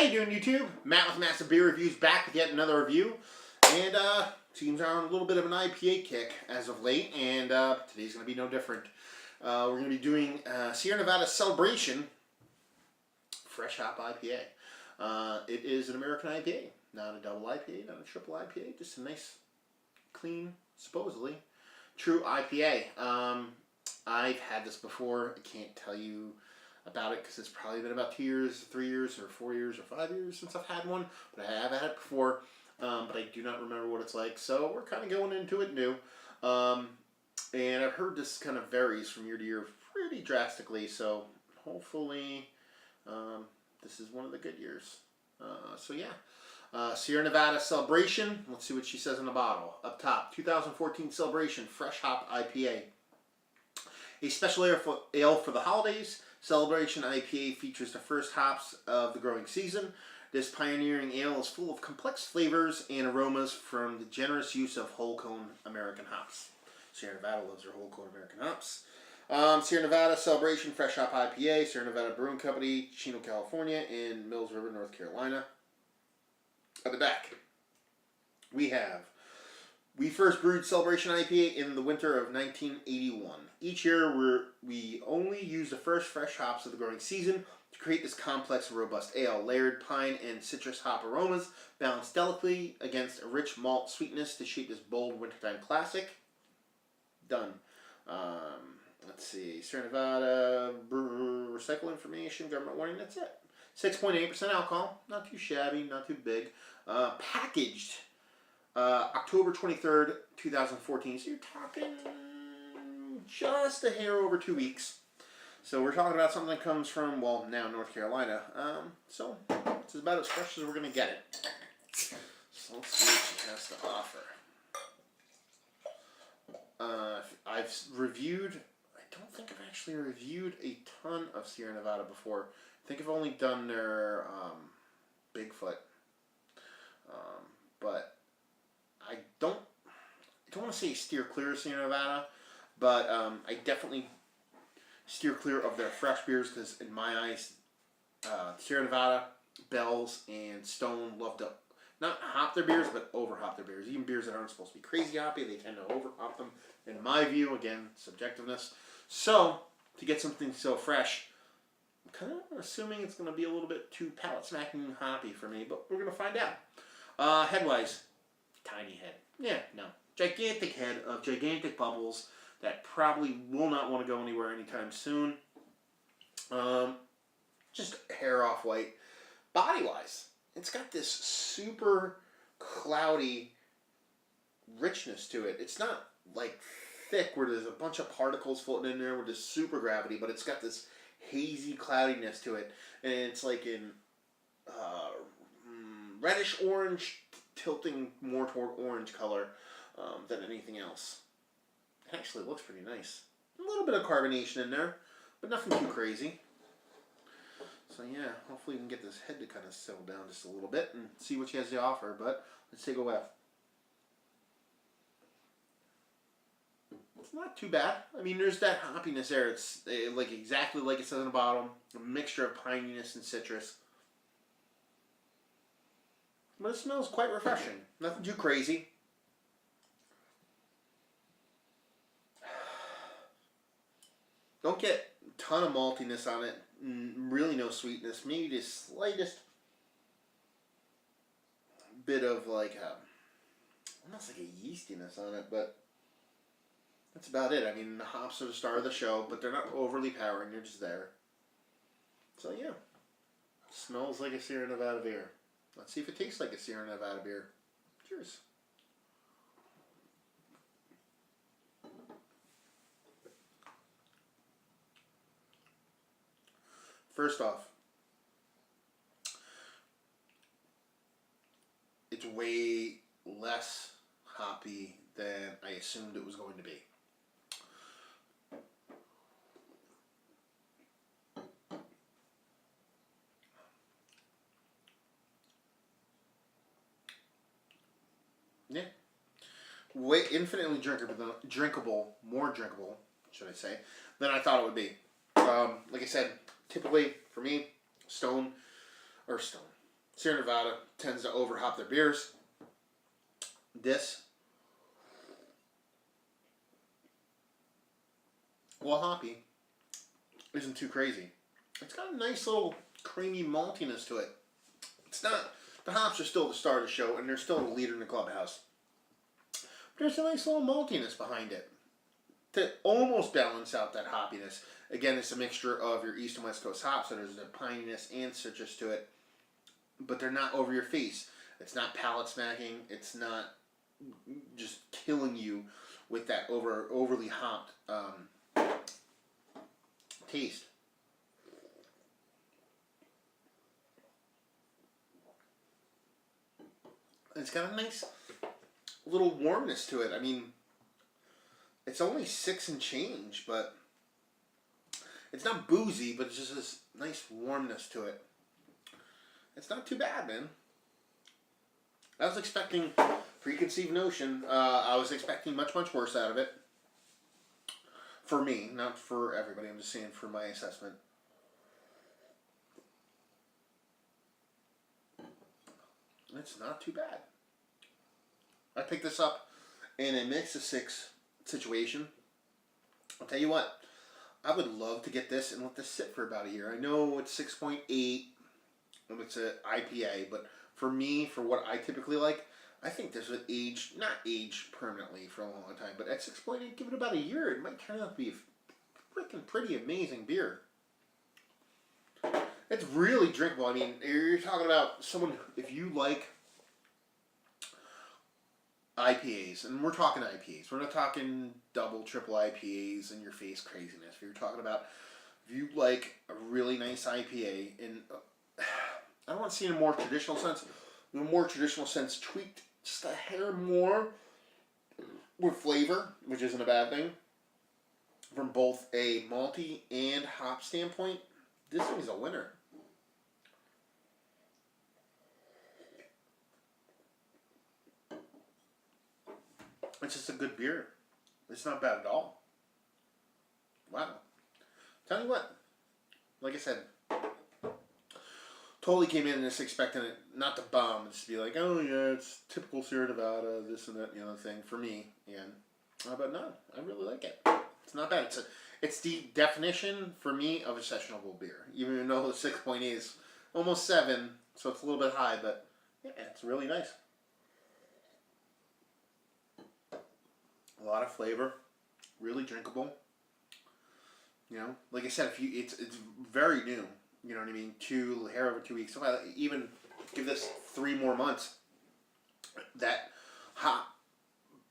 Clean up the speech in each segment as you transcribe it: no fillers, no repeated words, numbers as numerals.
you doing, YouTube? Matt with Massive Beer Reviews back with yet another review. And seems on a little bit of an IPA kick as of late, and today's going to be no different. We're going to be doing Sierra Nevada Celebration Fresh Hop IPA. It is an American IPA, not a double IPA, not a triple IPA, just a nice, clean, supposedly true IPA. I've had this before. I can't tell you about it because it's probably been about 2 years, 3 years, or 4 years, or 5 years since I've had one. But I have had it before, but I do not remember what it's like. So we're kind of going into it new. And I've heard this kind of varies from year to year pretty drastically. So hopefully this is one of the good years. So yeah. Sierra Nevada Celebration. Let's see what she says in the bottle. Up top, 2014 Celebration Fresh Hop IPA. A special ale for the holidays. Celebration IPA features the first hops of the growing season. This pioneering ale is full of complex flavors and aromas from the generous use of whole cone American hops. Sierra Nevada loves their whole cone American hops. Sierra Nevada Celebration Fresh Hop IPA, Sierra Nevada Brewing Co, Chino, California, and Mills River, North Carolina. At the back, we first brewed Celebration IPA in the winter of 1981. Each year, we only use the first fresh hops of the growing season to create this complex, robust ale. Layered pine and citrus hop aromas balanced delicately against a rich malt sweetness to shape this bold wintertime classic. Done. Let's see. Sierra Nevada recycle information, government warning. That's it. 6.8% alcohol. Not too shabby, not too big. Packaged October 23rd, 2014. So you're talking just a hair over 2 weeks. So we're talking about something that comes from, well, now North Carolina. So it's about as fresh as we're going to get it. So let's see what she has to offer. I've reviewed, I don't think I've actually reviewed a ton of Sierra Nevada before. I think I've only done their Bigfoot. But I don't want to say steer clear of Sierra Nevada, but I definitely steer clear of their fresh beers because in my eyes, Sierra Nevada, Bell's, and Stone love to not hop their beers, but over-hop their beers. Even beers that aren't supposed to be crazy hoppy, they tend to over-hop them, in my view. Again, subjectiveness. So, to get something so fresh, I'm kind of assuming it's going to be a little bit too palate-smacking hoppy for me, but we're going to find out. Head-wise, tiny head. Yeah, no. Gigantic head of gigantic bubbles that probably will not want to go anywhere anytime soon. Just hair off white. Body-wise, it's got this super cloudy richness to it. It's not like thick where there's a bunch of particles floating in there with this super gravity, but it's got this hazy cloudiness to it. And it's like in reddish orange, tilting more toward orange color than anything else. It actually looks pretty nice. A little bit of carbonation in there, but nothing too crazy. So yeah, hopefully we can get this head to kind of settle down just a little bit and see what she has to offer. But let's take a whiff. It's not too bad. I mean, there's that hoppiness there. It's like exactly like it says on the bottom. A mixture of pininess and citrus. But it smells quite refreshing. Nothing too crazy. Don't get a ton of maltiness on it. Really no sweetness. Maybe the slightest bit of like almost like a yeastiness on it, but that's about it. I mean, the hops are the star of the show, but they're not overly powering. They're just there. So yeah, smells like a Sierra Nevada beer. Let's see if it tastes like a Sierra Nevada beer. Cheers. First off, it's way less hoppy than I assumed it was going to be. Yeah. Way infinitely drinkable, more drinkable, should I say, than I thought it would be. Like I said, typically for me, Stone, Sierra Nevada tends to overhop their beers. This, while hoppy, isn't too crazy. It's got a nice little creamy maltiness to it. It's not, the hops are still the star of the show, and they're still the leader in the clubhouse. But there's a nice little maltiness behind it to almost balance out that hoppiness. Again, it's a mixture of your East and West Coast hops, so there's a pininess and citrus to it, but they're not over your face. It's not palate smacking. It's not just killing you with that overly hopped taste. It's got a nice little warmness to it. I mean, it's only 6 and change, but it's not boozy, but it's just this nice warmness to it. It's not too bad, man. I was expecting, preconceived notion, I was expecting much, much worse out of it. For me, not for everybody, I'm just saying for my assessment. It's not too bad. I picked this up in a mix of 6 situation. I'll tell you what, I would love to get this and let this sit for about a year. I know it's 6.8 and it's an IPA, but for me, for what I typically like, I think this would age, not age permanently for a long time, but at 6.8, give it about a year, it might turn out to be a freaking pretty amazing beer. It's really drinkable. I mean, you're talking about someone, if you like IPAs, and we're talking IPAs, we're not talking double, triple IPAs in your face craziness. You're talking about, if you like a really nice IPA, and I don't want to see it in a more traditional sense, in a more traditional sense, tweaked just a hair more with flavor, which isn't a bad thing, from both a malty and hop standpoint, this thing's a winner. It's just a good beer. It's not bad at all. Wow. Tell you what, like I said, totally came in just expecting it not to bomb, just to be like, oh yeah, it's typical Sierra Nevada, this and that, thing for me. And but no, I really like it. It's not bad. It's the definition for me of a sessionable beer. Even though the 6.8 is almost 7, so it's a little bit high, but yeah, it's really nice. A lot of flavor, really drinkable. Like I said, it's very new. You know what I mean? Hair over 2 weeks. So if I even give this 3 more months, that hop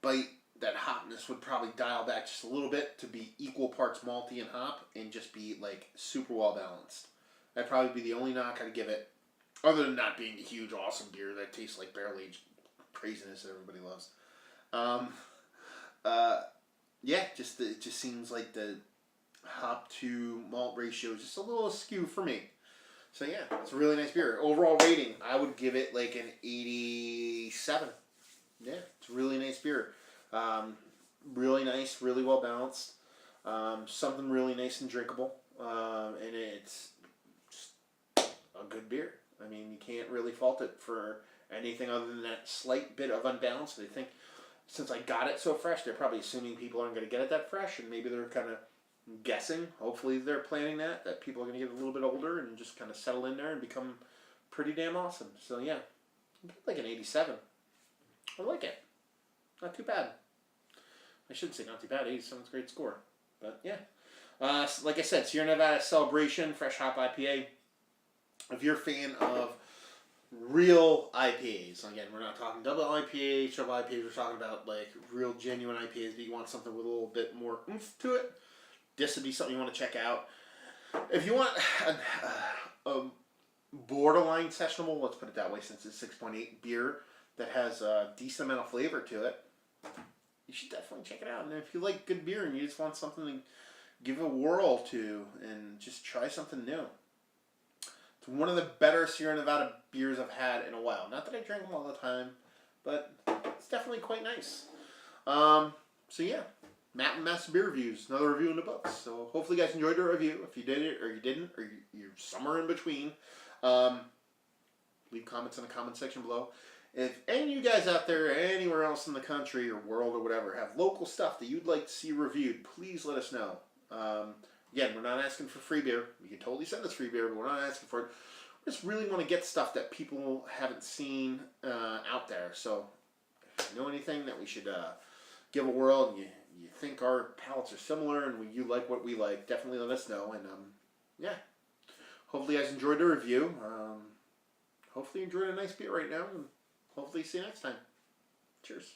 bite, that hotness would probably dial back just a little bit to be equal parts malty and hop, and just be like super well balanced. That'd probably be the only knock I'd give it, other than not being a huge awesome beer that tastes like barrel aged craziness that everybody loves. Yeah, it just seems like the hop to malt ratio is just a little askew for me. So yeah, it's a really nice beer. Overall rating, I would give it like an 87. Yeah, it's a really nice beer. Really nice, really well balanced. Something really nice and drinkable. And it's just a good beer. I mean, you can't really fault it for anything other than that slight bit of unbalance. I think since I got it so fresh, they're probably assuming people aren't going to get it that fresh, and maybe they're kind of guessing. Hopefully they're planning that people are going to get a little bit older and just kind of settle in there and become pretty damn awesome. So yeah, like an 87. I like it. Not too bad. I should say not too bad. 87 is a great score. But yeah. Like I said, Sierra Nevada Celebration, Fresh Hop IPA. If you're a fan of real IPAs, again, we're not talking double IPA, triple IPAs, we're talking about like real genuine IPAs, but you want something with a little bit more oomph to it, this would be something you want to check out. If you want a borderline sessionable, let's put it that way, since it's 6.8 beer that has a decent amount of flavor to it, you should definitely check it out. And if you like good beer and you just want something to give a whirl to and just try something new, it's one of the better Sierra Nevada beers I've had in a while. Not that I drink them all the time, but it's definitely quite nice. So yeah, Matt and Matt's Beer Reviews, another review in the books. So hopefully you guys enjoyed the review. If you did it or you didn't, or you're somewhere in between, leave comments in the comment section below. If any of you guys out there, anywhere else in the country or world or whatever, have local stuff that you'd like to see reviewed, please let us know. Again, we're not asking for free beer. You can totally send us free beer, but we're not asking for it. We just really want to get stuff that people haven't seen out there. So if you know anything that we should give a whirl, and you think our palates are similar and you like what we like, definitely let us know. And yeah, hopefully you guys enjoyed the review. Hopefully you enjoyed a nice beer right now, and hopefully see you next time. Cheers.